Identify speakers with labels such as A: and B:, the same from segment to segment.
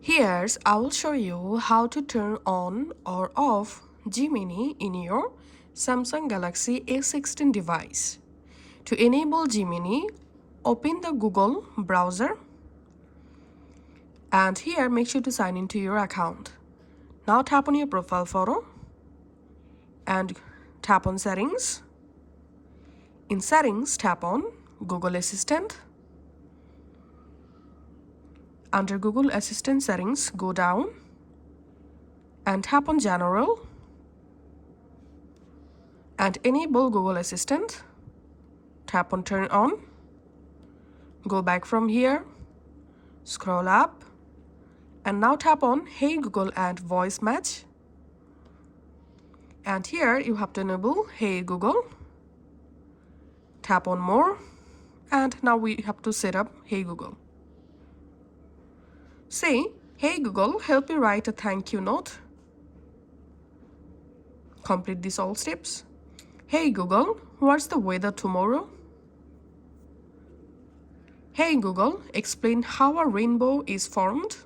A: Here's I will show you how to turn on or off Gemini in your Samsung Galaxy A16 device. To enable Gemini, open the Google browser and here make sure to sign into your account. Now tap on your profile photo and tap on settings. In settings, tap on Google Assistant. Under Google Assistant settings, go down and tap on General and enable Google Assistant. Tap on Turn On. Go back from here, scroll up, and now tap on Hey Google and Voice Match. And here you have to enable Hey Google. Tap on More, and now we have to set up Hey Google. Say, Hey Google, help me write a thank you note. Complete these all steps. Hey Google, what's the weather tomorrow? Hey Google, explain how a rainbow is formed.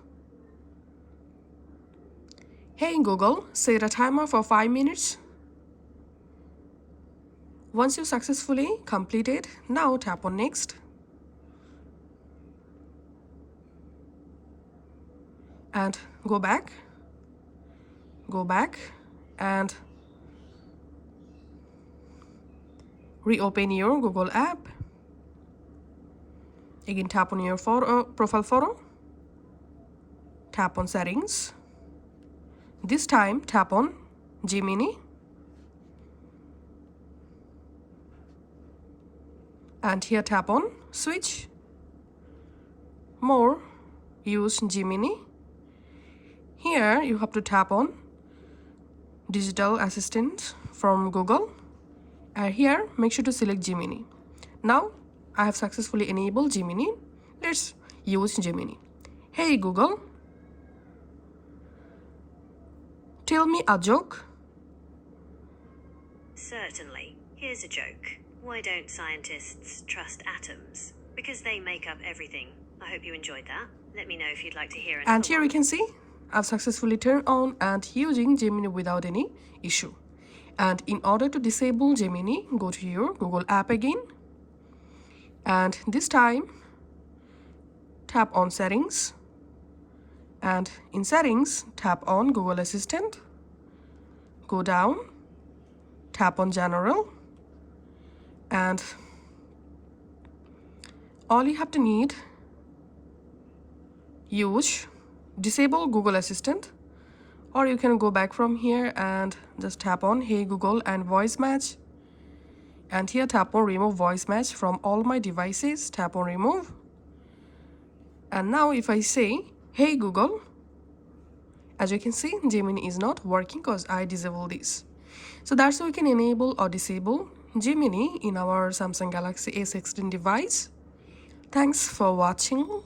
A: Hey Google, set a timer for 5 minutes. Once you successfully completed, now tap on Next. And go back, and reopen your Google app. Again, tap on your profile photo, tap on settings. This time, tap on Gemini. And here tap on Switch. More, use Gemini. Here you have to tap on Digital Assistant from Google. And here, make sure to select Gemini. Now, I have successfully enabled Gemini. Let's use Gemini. Hey Google, tell me a joke.
B: Certainly. Here's a joke. Why don't scientists trust atoms? Because they make up everything. I hope you enjoyed that. Let me know if you'd like to hear another
A: And here
B: one.
A: you can see I've successfully turned on and using Gemini without any issue. And in order to disable Gemini, go to your Google app again. And this time, tap on Settings. And in Settings, tap on Google Assistant. Go down, tap on General. And all you have to need, disable Google Assistant, or you can go back from here and just tap on Hey Google and Voice Match. And here tap on Remove Voice Match from all my devices. Tap on Remove. And now if I say Hey Google, as you can see, Gemini is not working because I disabled this. So that's how we can enable or disable Gemini in our Samsung Galaxy A16 device. Thanks for watching.